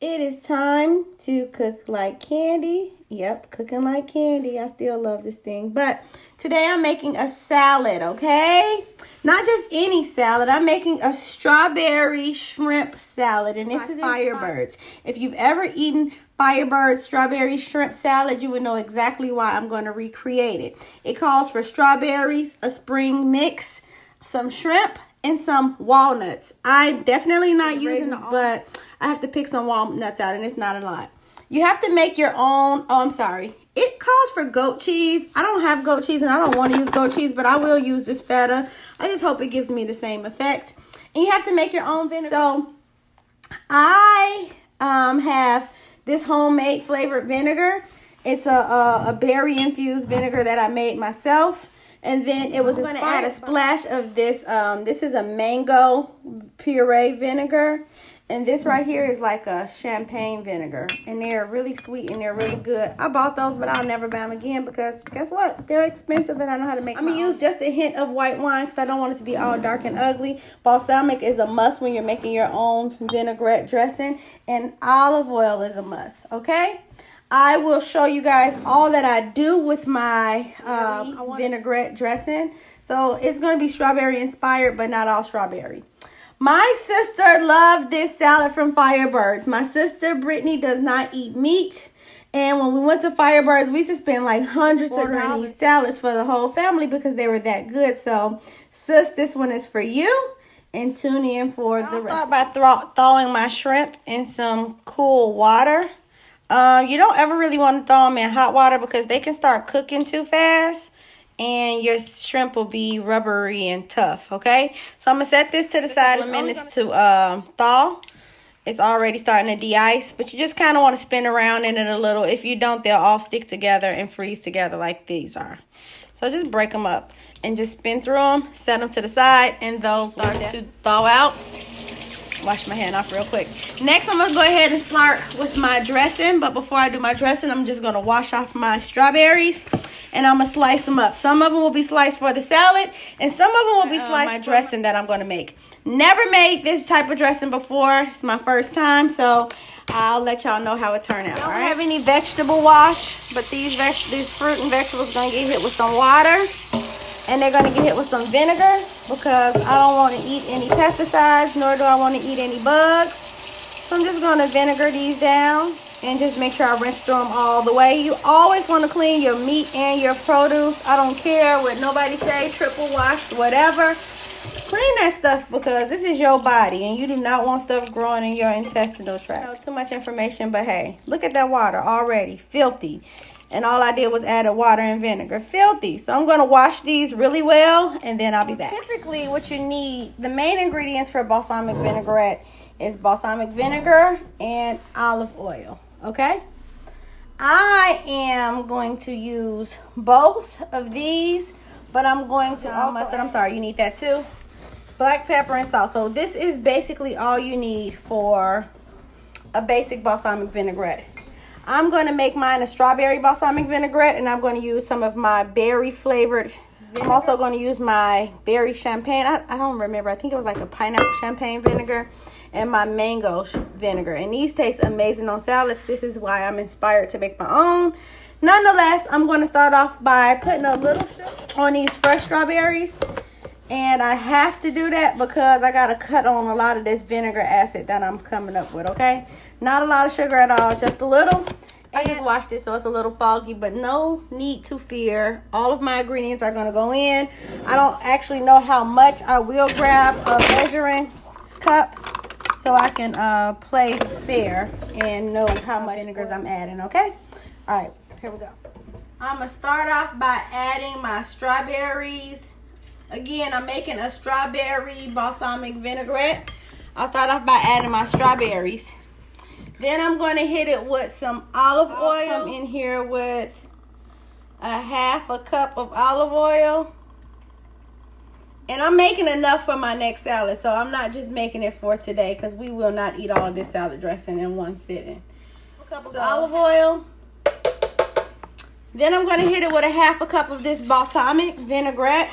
It is time to cook like candy. Yep, cooking like candy. I still love this thing. But today I'm making a salad, okay? Not just any salad. I'm making a strawberry shrimp salad. And this is Firebirds. If you've ever eaten Firebird strawberry shrimp salad, you would know exactly why I'm going to recreate it. It calls for strawberries, a spring mix, some shrimp, and some walnuts. I'm definitely not using this, but I have to pick some walnuts out, and it's not a lot. You have to make your own. Oh, I'm sorry. It calls for goat cheese. I don't have goat cheese, and I don't want to use goat cheese, but I will use this feta. I just hope it gives me the same effect. And you have to make your own vinegar. So I have this homemade flavored vinegar. It's a berry infused vinegar that I made myself. And then it was going to add a splash of this. This is a mango puree vinegar. And this right here is like a champagne vinegar. And they're really sweet and they're really good. I bought those, but I'll never buy them again because guess what? They're expensive and I know how to make them. I'm going to use just a hint of white wine because I don't want it to be all dark and ugly. Balsamic is a must when you're making your own vinaigrette dressing. And olive oil is a must, okay? I will show you guys all that I do with my vinaigrette dressing. So it's going to be strawberry inspired, but not all strawberry. My sister loved this salad from Firebirds. My sister Brittany does not eat meat. And when we went to Firebirds, we used to spend like hundreds of dollars on these salads for the whole family because they were that good. So, sis, this one is for you. And tune in for the rest. I'll start by thawing my shrimp in some cool water. You don't ever really want to thaw them in hot water because they can start cooking too fast and your shrimp will be rubbery and tough, okay? So I'm going to set this to the side for minutes to thaw. It's already starting to de-ice, but you just kind of want to spin around in it a little. If you don't, they'll all stick together and freeze together like these are. So just break them up and just spin through them, set them to the side, and those start to thaw out. Wash my hand off real quick. Next, I'm going to go ahead and start with my dressing. But before I do my dressing, I'm just going to wash off my strawberries. And I'm going to slice them up. Some of them will be sliced for the salad. And some of them will be sliced for my dressing that I'm going to make. Never made this type of dressing before. It's my first time. So I'll let y'all know how it turned out. I don't have any vegetable wash. But these fruit and vegetables are going to get hit with some water. And they're going to get hit with some vinegar because I don't want to eat any pesticides, nor do I want to eat any bugs. So I'm just going to vinegar these down and just make sure I rinse through them all the way. You always want to clean your meat and your produce. I don't care what nobody say, triple wash, whatever. Clean that stuff because this is your body and you do not want stuff growing in your intestinal tract. Too much information, but hey, look at that water already, filthy. And all I did was add water and vinegar. Filthy. So I'm going to wash these really well, and then I'll be back. Typically, what you need, the main ingredients for balsamic vinaigrette is balsamic vinegar and olive oil. Okay? I am going to use both of these, but I'm going to also, I'm sorry, you need that too. Black pepper and salt. So this is basically all you need for a basic balsamic vinaigrette. I'm going to make mine a strawberry balsamic vinaigrette, and I'm going to use some of my berry flavored vinegar. I'm also going to use my berry champagne. I don't remember. I think it was like a pineapple champagne vinegar and my mango vinegar. And these taste amazing on salads. This is why I'm inspired to make my own. Nonetheless, I'm going to start off by putting a little sugar on these fresh strawberries. And I have to do that because I got to cut on a lot of this vinegar acid that I'm coming up with, okay? Not a lot of sugar at all, just a little. I just washed it so it's a little foggy, but no need to fear. All of my ingredients are going to go in. I don't actually know how much. I will grab a measuring cup so I can play fair and know how much vinegars I'm adding, okay? All right, here we go. I'm going to start off by adding my strawberries. Again, I'm making a strawberry balsamic vinaigrette. I'll start off by adding my strawberries. Then I'm going to hit it with some olive oil. I'm in here with a half a cup of olive oil. And I'm making enough for my next salad. So I'm not just making it for today because we will not eat all of this salad dressing in one sitting. A cup of olive oil. Then I'm going to hit it with a half a cup of this balsamic vinaigrette.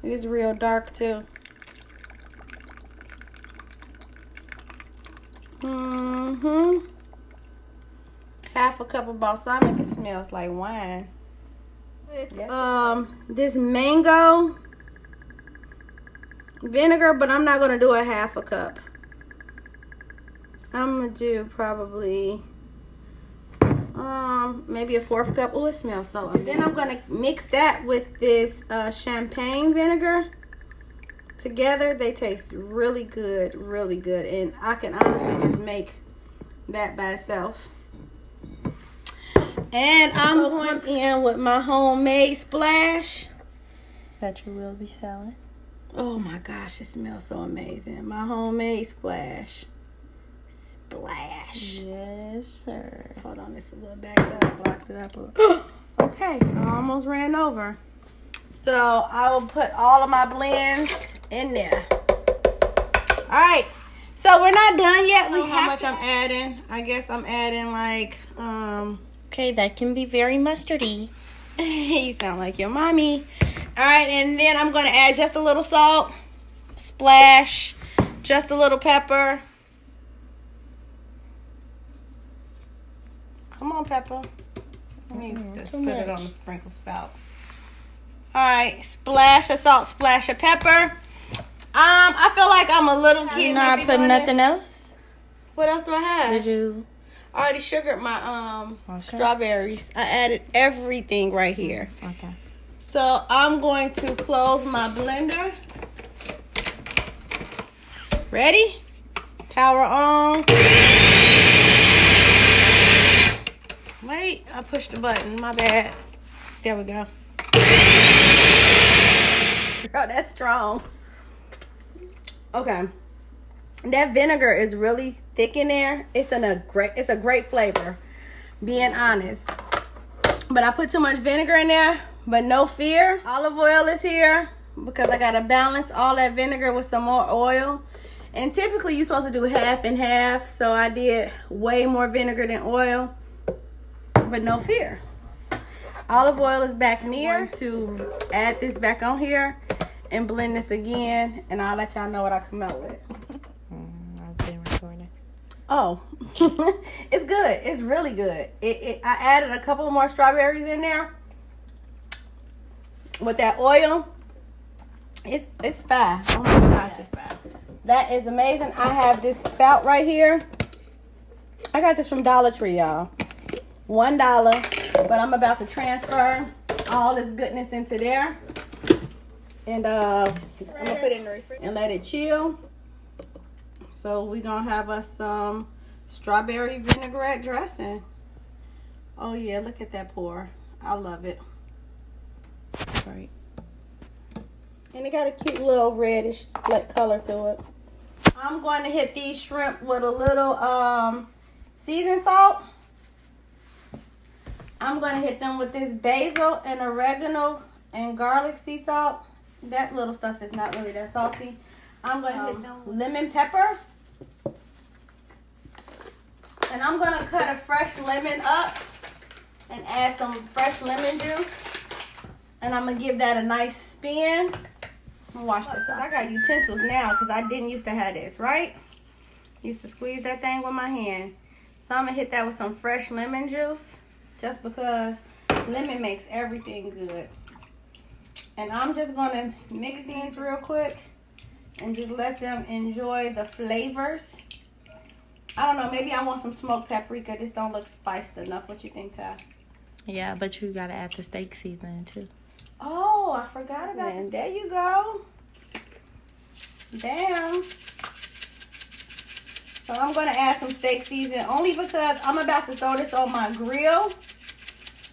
It's real dark too. Half a cup of balsamic. It smells like wine. This mango vinegar, but I'm not gonna do a half a cup. I'm gonna do probably maybe a 1/4 cup. Oh, it smells so good. Then I'm gonna mix that with this champagne vinegar together. They taste really good, and I can honestly just make that by itself. And I'm going in with my homemade splash. That you will be selling. Oh my gosh, it smells so amazing. My homemade splash. Splash. Yes, sir. Hold on, it's a little backed up. Blocked it up. Okay, I almost ran over. So I will put all of my blends in there. All right. So we're not done yet. We how much I'm adding? I guess I'm adding like Okay, that can be very mustardy. You sound like your mommy. All right, and then I'm going to add just a little salt, splash, just a little pepper. Come on, pepper. Let me just put it on the sprinkle spout. All right, splash of salt, splash of pepper. I feel like I'm a little kid. You not putting nothing else? What else do I have? Did you? I already sugared my strawberries. I added everything right here. Okay. So I'm going to close my blender. Ready? Power on. Wait, I pushed the button. My bad. There we go. Girl, that's strong. Okay. That vinegar is really thick in there. It's a great flavor, being honest. But I put too much vinegar in there, but no fear. Olive oil is here because I gotta balance all that vinegar with some more oil. And typically you're supposed to do half and half, so I did way more vinegar than oil, but no fear. Olive oil is back near. I'm going to add this back on here and blend this again, and I'll let y'all know what I come out with. I've been recording. Oh, it's good. It's really good. I added a couple more strawberries in there with that oil. It's fine. Oh my gosh, it's fine. That is amazing. I have this spout right here. I got this from Dollar Tree, y'all. $1, but I'm about to transfer all this goodness into there. And I'm gonna put it in the refrigerator and let it chill. So we're gonna have us some strawberry vinaigrette dressing. Oh yeah, look at that pour. I love it. Right. And it got a cute little reddish black color to it. I'm going to hit these shrimp with a little seasoned salt. I'm going to hit them with this basil and oregano and garlic sea salt. That little stuff is not really that salty. I'm going to hit them with lemon pepper. And I'm going to cut a fresh lemon up and add some fresh lemon juice. And I'm going to give that a nice spin. I'm going to wash this up. I got utensils now because I didn't used to have this, right? Used to squeeze that thing with my hand. So I'm going to hit that with some fresh lemon juice. Just because lemon makes everything good. And I'm just going to mix these real quick and just let them enjoy the flavors. I don't know, maybe I want some smoked paprika. This don't look spiced enough. What you think, Ty? Yeah, but you gotta add the steak seasoning too. Oh, I forgot about this. There you go. Damn. So I'm going to add some steak seasoning only because I'm about to throw this on my grill.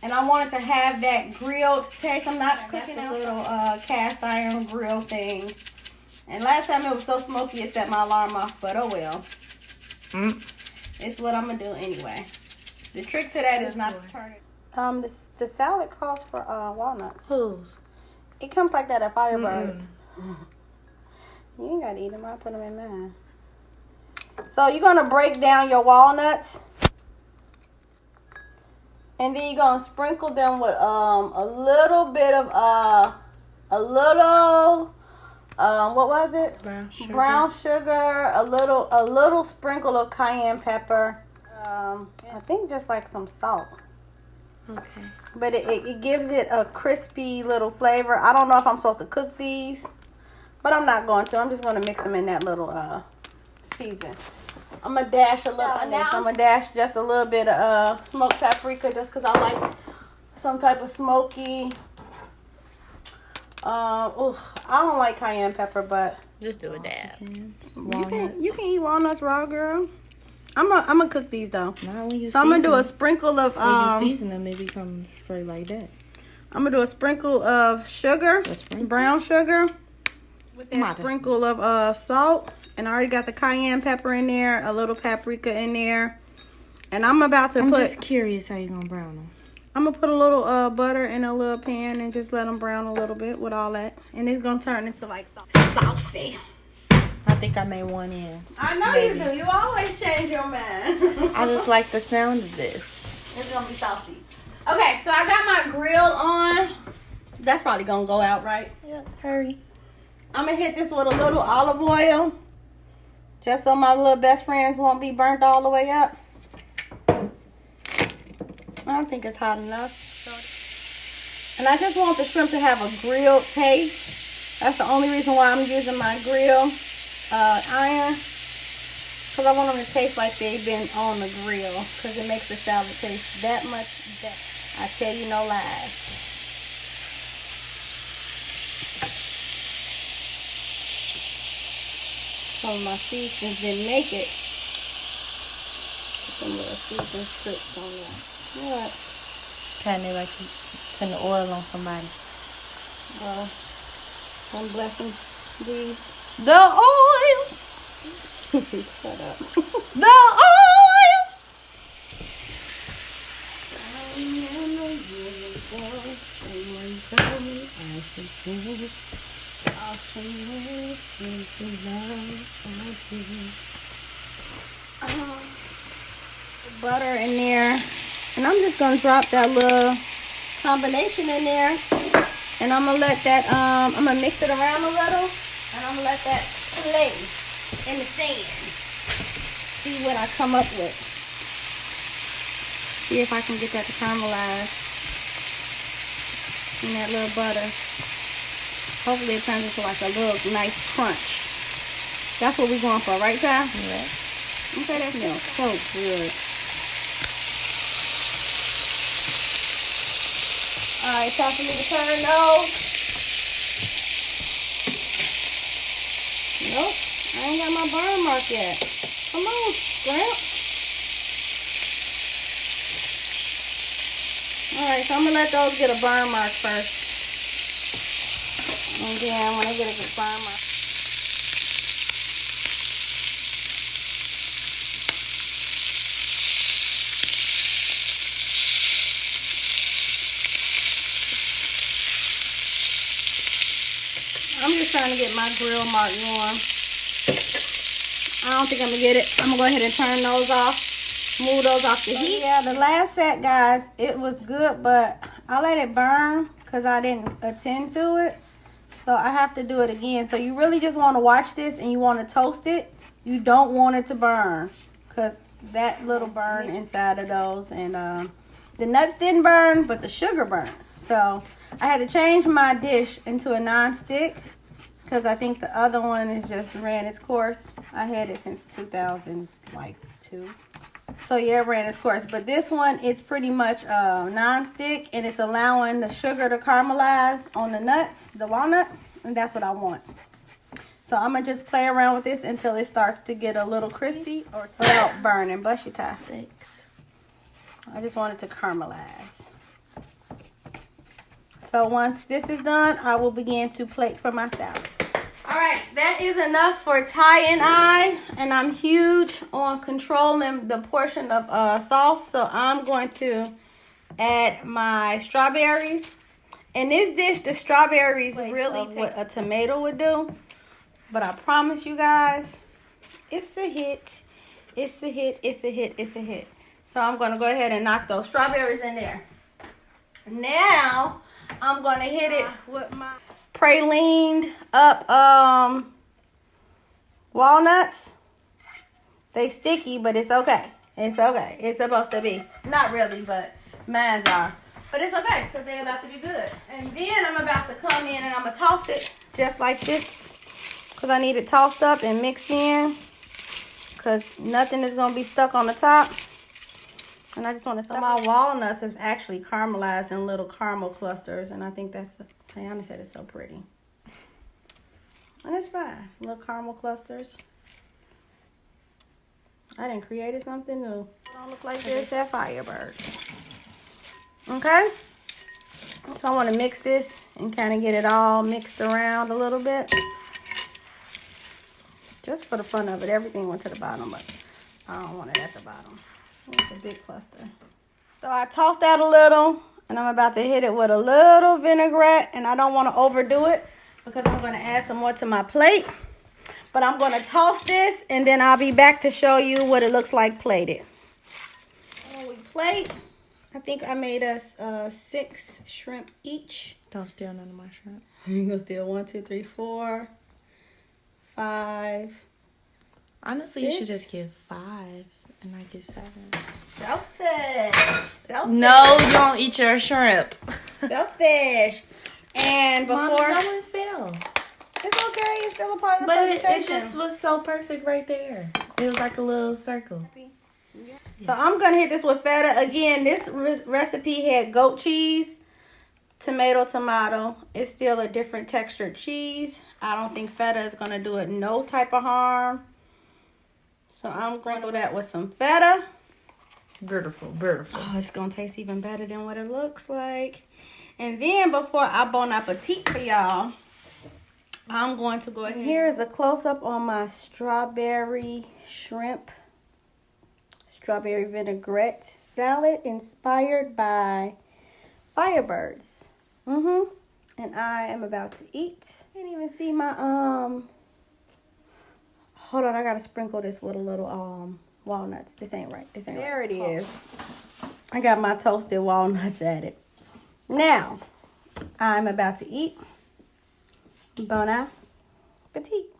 And I wanted to have that grilled taste. I'm not cooking a little cast iron grill thing. And last time it was so smoky it set my alarm off. But oh well. It's what I'm going to do anyway. The trick to that is not to turn it. The salad calls for walnuts. Whose? It comes like that at Firebird's. You ain't got to eat them. I'll put them in mine. So you're going to break down your walnuts. And then you're going to sprinkle them with a little bit of a little, what was it? Brown sugar. A little sprinkle of cayenne pepper. I think just like some salt. Okay. But it gives it a crispy little flavor. I don't know if I'm supposed to cook these, but I'm not going to. I'm just going to mix them in that little season. I'm going to dash a little in this. I'm going to dash just a little bit of smoked paprika just because I like some type of smoky. I don't like cayenne pepper, but Just do a dab. you can eat walnuts raw, girl. I'm gonna cook these though. Not when you So I'm gonna do a sprinkle of when you season them, they become straight like that. I'm gonna do a sprinkle of sugar, brown sugar, with that sprinkle of salt, and I already got the cayenne pepper in there, a little paprika in there, and I'm about to I'm just curious how you gonna brown them. I'm gonna put a little butter in a little pan and just let them brown a little bit with all that, and it's gonna turn into like saucy. I think I made one in. I know you do. You always change your mind. I just like the sound of this. It's gonna be saucy. Okay, so I got my grill on. That's probably gonna go out, right? Yeah, hurry. I'm gonna hit this with a little olive oil, just so my little best friends won't be burnt all the way up. I don't think it's hot enough. And I just want the shrimp to have a grilled taste. That's the only reason why I'm using my grill iron. Because I want them to taste like they've been on the grill. Because it makes the salad taste that much better. I tell you no lies. Some of my seasonings didn't make it. Some little seasoning strips on there. What? Kind of like you putting the oil on somebody. I'm blessing these. The oil. Shut up. The oil. Butter in there. And I'm just going to drop that little combination in there. And I'm going to let that, I'm going to mix it around a little. And I'm going to let that play in the sand. See what I come up with. See if I can get that to caramelize in that little butter. Hopefully it turns into like a little nice crunch. That's what we're going for, right, Ty? Yeah. Okay, that smells so good. Alright, time for me to turn those. Nope, I ain't got my burn mark yet. Come on, Scrimp. Alright, so I'm going to let those get a burn mark first. And then when I get a good burn mark. I'm just trying to get my grill mark warm. I don't think I'm going to get it. I'm going to go ahead and turn those off. Move those off the heat. Yeah, the last set, guys, it was good, but I let it burn because I didn't attend to it. So I have to do it again. So you really just want to watch this and you want to toast it. You don't want it to burn because that little burn inside of those. And the nuts didn't burn, but the sugar burned. So I had to change my dish into a non-stick because I think the other one is just ran its course. I had it since 2002. So yeah, it ran its course. But this one, it's pretty much non-stick and it's allowing the sugar to caramelize on the nuts, the walnut, and that's what I want. So I'm going to just play around with this until it starts to get a little crispy or without burning. Bless you, Ty. Thanks. I just want it to caramelize. So once this is done, I will begin to plate for my salad. Alright, that is enough for Ty and I. And I'm huge on controlling the portion of sauce. So I'm going to add my strawberries. In this dish, the strawberries really what a tomato would do. But I promise you guys, it's a hit. It's a hit, it's a hit, it's a hit. So I'm going to go ahead and knock those strawberries in there. Now, I'm going to hit it with my pralined up walnuts. They sticky, but it's okay. It's okay. It's supposed to be. Not really, but mine's are. But it's okay because they're about to be good. And then I'm about to come in and I'm going to toss it just like this because I need it tossed up and mixed in because nothing is going to be stuck on the top. And I just want to say my walnuts is actually caramelized in little caramel clusters. And I think that's, Tayana said it's so pretty. And it's fine. Little caramel clusters. I didn't create something new. It don't look like this at Firebirds. Okay? So I want to mix this and kind of get it all mixed around a little bit. Just for the fun of it. Everything went to the bottom, but I don't want it at the bottom. It's a big cluster. So I tossed that a little, and I'm about to hit it with a little vinaigrette, and I don't want to overdo it because I'm going to add some more to my plate. But I'm going to toss this, and then I'll be back to show you what it looks like plated. When we plate, I think I made us 6 shrimp each. Don't steal none of my shrimp. You gonna steal 1, 2, 3, 4, 5. Honestly, 6. you should just give 5 and I get 7. Selfish. Selfish. No, you don't eat your shrimp. Selfish. And before... Mom, no one fell. It's okay. It's still a part of the But it presentation. just was so perfect right there. It was like a little circle. So I'm going to hit this with feta. Again, this recipe had goat cheese, tomato. It's still a different textured cheese. I don't think feta is going to do it no type of harm. So I'm going to do that with some feta. Beautiful, beautiful. Oh, it's going to taste even better than what it looks like. And then before I bon appetit for y'all, I'm going to go ahead. Here is a close-up on my strawberry shrimp, strawberry vinaigrette salad inspired by Firebirds. And I am about to eat. Can't even see my, hold on, I got to sprinkle this with a little, walnuts. This ain't right. This ain't right. There it is. I got my toasted walnuts added. Now, I'm about to eat. Bon appetit.